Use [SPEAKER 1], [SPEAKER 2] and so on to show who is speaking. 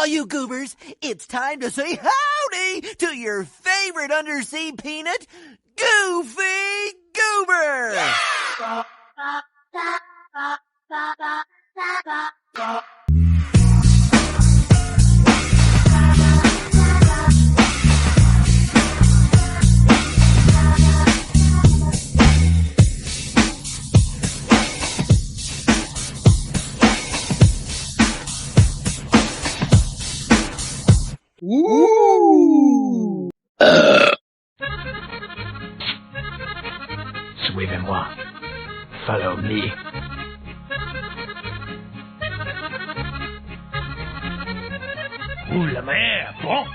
[SPEAKER 1] all you goobers, it's time to say howdy to your favorite undersea peanut, Goofy Goober! Yeah!
[SPEAKER 2] Ouh.
[SPEAKER 3] Suivez-moi. Follow me. Ouh, la mer, bon.